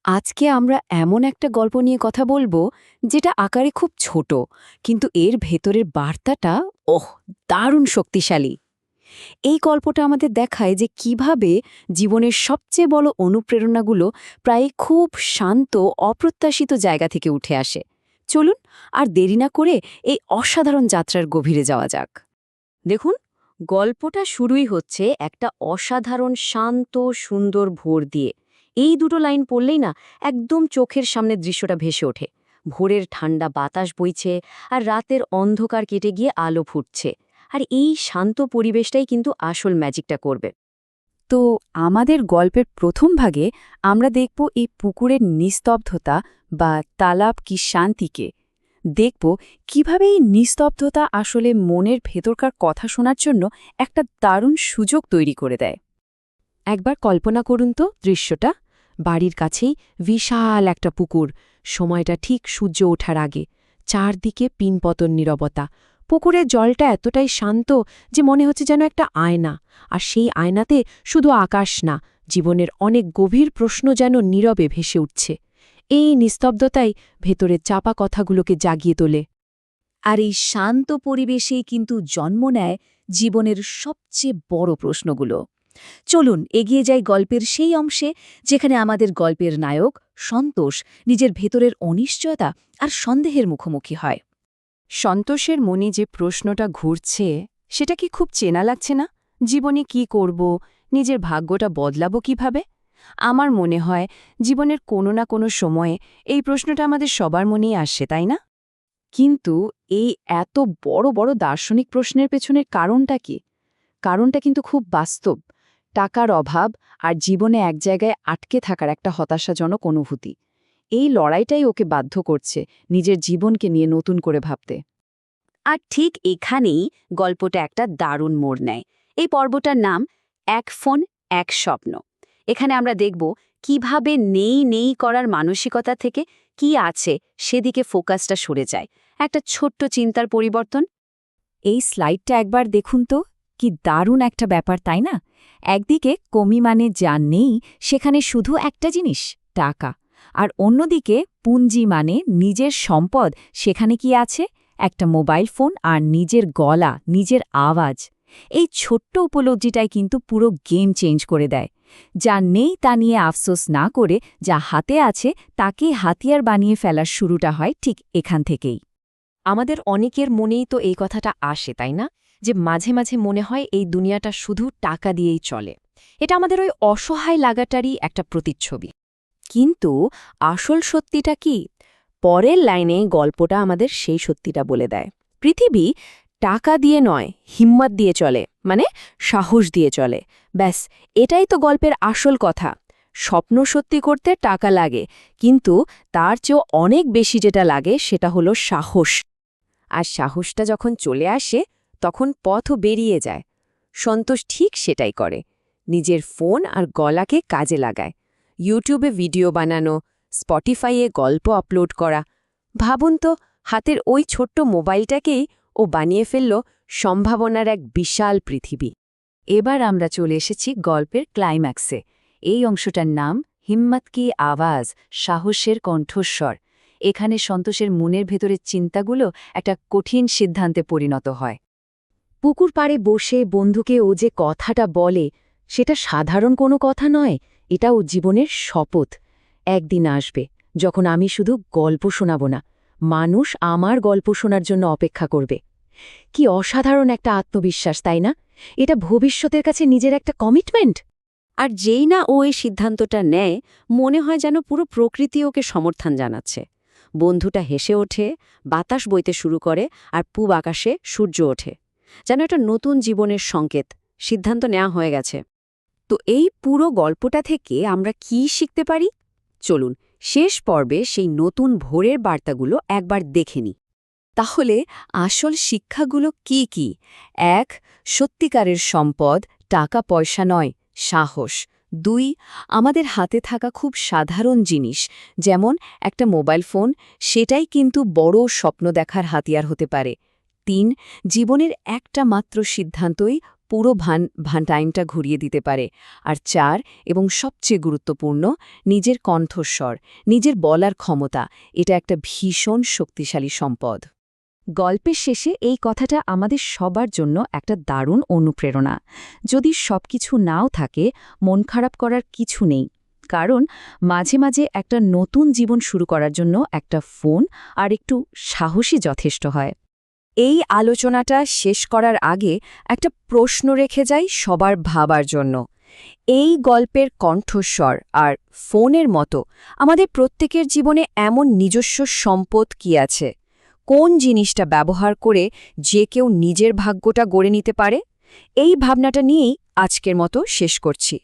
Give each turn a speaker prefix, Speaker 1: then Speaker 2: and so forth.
Speaker 1: আজকে আমরা এমন একটা গল্প নিয়ে কথা বলবো যেটা আকারে খুব ছোট, কিন্তু এর ভেতরের বার্তাটা দারুণ শক্তিশালী। এই গল্পটা আমাদের দেখায় যে কিভাবে জীবনের সবচেয়ে বড় অনুপ্রেরণাগুলো প্রায় খুব শান্ত, অপ্রত্যাশিত জায়গা থেকে উঠে আসে। চলুন আর দেরি না করে এই অসাধারণ যাত্রার গভীরে যাওয়া যাক। দেখুন, গল্পটা শুরুই হচ্ছে একটা অসাধারণ শান্ত সুন্দর ভোর দিয়ে। এই দুটো লাইন পড়লেই না একদম চোখের সামনে দৃশ্যটা ভেসে ওঠে। ভোরের ঠান্ডা বাতাস বইছে আর রাতের অন্ধকার কেটে গিয়ে আলো ফুটছে। আর এই শান্ত পরিবেশটাই কিন্তু আসল ম্যাজিকটা করবে। তো আমাদের গল্পের প্রথম ভাগে আমরা দেখব এই পুকুরের নিস্তব্ধতা বা তালাব কি শান্তিকে। দেখব কিভাবে এই নিস্তব্ধতা আসলে মনের ভেতরকার কথা শোনার জন্য একটা দারুণ সুযোগ তৈরি করে দেয়। একবার কল্পনা করুন তো দৃশ্যটা। বাড়ির কাছেই বিশাল একটা পুকুর, সময়টা ঠিক সূর্য ওঠার আগে। চারদিকে পিনপতন নীরবতা। পুকুরের জলটা এতটাই শান্ত যে মনে হচ্ছে যেন একটা আয়না, আর সেই আয়নাতে শুধু আকাশ না, জীবনের অনেক গভীর প্রশ্ন যেন নীরবে ভেসে উঠছে। এই নিস্তব্ধতাই ভেতরের চাপা কথাগুলোকে জাগিয়ে তোলে।
Speaker 2: আর এই শান্ত পরিবেশেই কিন্তু জন্ম নেয় জীবনের সবচেয়ে বড় প্রশ্নগুলো। চলুন এগিয়ে যাই গল্পের সেই অংশে যেখানে আমাদের গল্পের নায়ক সন্তোষ নিজের ভেতরের অনিশ্চয়তা আর সন্দেহের মুখোমুখি হয়।
Speaker 1: সন্তোষের মনে যে প্রশ্নটা ঘুরছে, সেটা কি খুব চেনা লাগছে না? জীবনে কি করব, নিজের ভাগ্যটা বদলাবো কিভাবে? আমার মনে হয় জীবনের কোনো না কোনো সময়ে এই প্রশ্নটা আমাদের সবার মনেই আসে, তাই না? কিন্তু এই এত বড় বড় দার্শনিক প্রশ্নের পেছনের কারণটা কি? কারণটা কিন্তু খুব বাস্তব। টাকার অভাব আর জীবনে এক জায়গায় আটকে থাকার একটা হতাশাজনক অনুভূতি। এই লড়াইটাই ওকে বাধ্য করছে নিজের জীবনকে নিয়ে নতুন করে ভাবতে।
Speaker 2: আর ঠিক এখানেই গল্পটা একটা দারুণ মোড় নেয়। এই পর্বটার নাম এক ফোন এক স্বপ্ন। এখানে আমরা দেখব কিভাবে নেই নেই করার মানসিকতা থেকে কি আছে সেদিকে ফোকাসটা সরে যায়। একটা ছোট্ট চিন্তার পরিবর্তন।
Speaker 1: এই স্লাইডটা একবার দেখুন তো, কি দারুণ একটা ব্যাপার, তাই না? একদিকে কমি মানে যা নেই সেখানে শুধু একটা জিনিস, টাকা। আর অন্যদিকে পুঞ্জি মানে নিজের সম্পদ, সেখানে কি আছে? একটা মোবাইল ফোন আর নিজের গলা, নিজের আওয়াজ। এই ছোট্ট উপলব্ধিটাই কিন্তু পুরো গেম চেঞ্জ করে দেয়। যা নেই তা নিয়ে আফসোস না করে যা হাতে আছে তাকে হাতিয়ার বানিয়ে ফেলার শুরুটা হয় ঠিক এখান থেকেই। আমাদের অনেকের মনেই তো এই কথাটা আসে, তাই না? যে মাঝে মাঝে মনে হয় এই দুনিয়াটা শুধু টাকা দিয়েই চলে। এটা আমাদের ওই অসহায় লাগাটারই একটা প্রতিচ্ছবি। কিন্তু আসল সত্যিটা কি? পরের লাইনে গল্পটা আমাদের সেই সত্যিটা বলে দেয়। পৃথিবী টাকা দিয়ে নয়, হিম্মত দিয়ে চলে, মানে সাহস দিয়ে চলে। ব্যাস, এটাই তো গল্পের আসল কথা। স্বপ্ন সত্যি করতে টাকা লাগে, কিন্তু তার চেয়েও অনেক বেশি যেটা লাগে সেটা হলো সাহস। আর সাহসটা যখন চলে আসে তখন পথও বেরিয়ে যায়। সন্তোষ ঠিক সেটাই করে। নিজের ফোন আর গলাকে কাজে লাগায়। ইউটিউবে ভিডিও বানানো, স্পটিফাইয়ে গল্প আপলোড করা। ভাবুন তো, হাতের ওই ছোট্ট মোবাইলটাকেই ও বানিয়ে ফেলল সম্ভাবনার এক বিশাল পৃথিবী। এবার আমরা চলে এসেছি গল্পের ক্লাইম্যাক্সে। এই অংশটার নাম হিম্মত কি আওয়াজ, সাহসের কণ্ঠস্বর। এখানে সন্তোষের মনের ভেতরের চিন্তাগুলো একটা কঠিন সিদ্ধান্তে পরিণত হয়। পুকুর পাড়ে বসে বন্ধুকে ও যে কথাটা বলে, সেটা সাধারণ কোনো কথা নয়, এটা ও জীবনের শপথ। একদিন আসবে যখন আমি শুধু গল্প শোনাব না, মানুষ আমার গল্প শোনার জন্য অপেক্ষা করবে। কি অসাধারণ একটা আত্মবিশ্বাস, তাই না? এটা ভবিষ্যতের কাছে নিজের একটা কমিটমেন্ট।
Speaker 2: আর যেই না ও এই সিদ্ধান্তটা নেয়, মনে হয় যেন পুরো প্রকৃতি ওকে সমর্থন জানাচ্ছে। বন্ধুটা হেসে ওঠে, বাতাস বইতে শুরু করে, আর পূব আকাশে সূর্য ওঠে। যেন একটা নতুন জীবনের সংকেত, সিদ্ধান্ত নেওয়া হয়ে গেছে। তো এই পুরো গল্পটা থেকে আমরা কি শিখতে পারি? চলুন শেষ পর্বে সেই নতুন ভোরের বার্তাগুলো একবার দেখে নিই। তাহলে আসল শিক্ষাগুলো কি কি? ১. সত্যিকারের সম্পদ টাকা পয়সা নয়, সাহস। ২. আমাদের হাতে থাকা খুব সাধারণ জিনিস, যেমন একটা মোবাইল ফোন, সেটাই কিন্তু বড় স্বপ্ন দেখার হাতিয়ার হতে পারে। ৩. জীবনের একটা মাত্র সিদ্ধান্তই পুরো টাইমটা ঘুরিয়ে দিতে পারে। আর 4 এবং সবচেয়ে গুরুত্বপূর্ণ, নিজের কণ্ঠস্বর, নিজের বলার ক্ষমতা, এটা একটা ভীষণ শক্তিশালী সম্পদ।
Speaker 1: গল্পের শেষে এই কথাটা আমাদের সবার জন্য একটা দারুণ অনুপ্রেরণা। যদি সবকিছু নাও থাকে, মন খারাপ করার কিছু নেই, কারণ মাঝে মাঝে একটা নতুন জীবন শুরু করার জন্য একটা ফোন আর একটু সাহসী যথেষ্ট হয়। এই আলোচনাটা শেষ করার আগে একটা প্রশ্ন রেখে যাই সবার ভাবার জন্য। এই গল্পের কণ্ঠস্বর আর ফোনের মতো আমাদের প্রত্যেকের জীবনে এমন নিজস্ব সম্পদ কি আছে? কোন জিনিসটা ব্যবহার করে যে কেউ নিজের ভাগ্যটা গড়ে নিতে পারে? এই ভাবনাটা নিয়েই আজকের মতো শেষ করছি।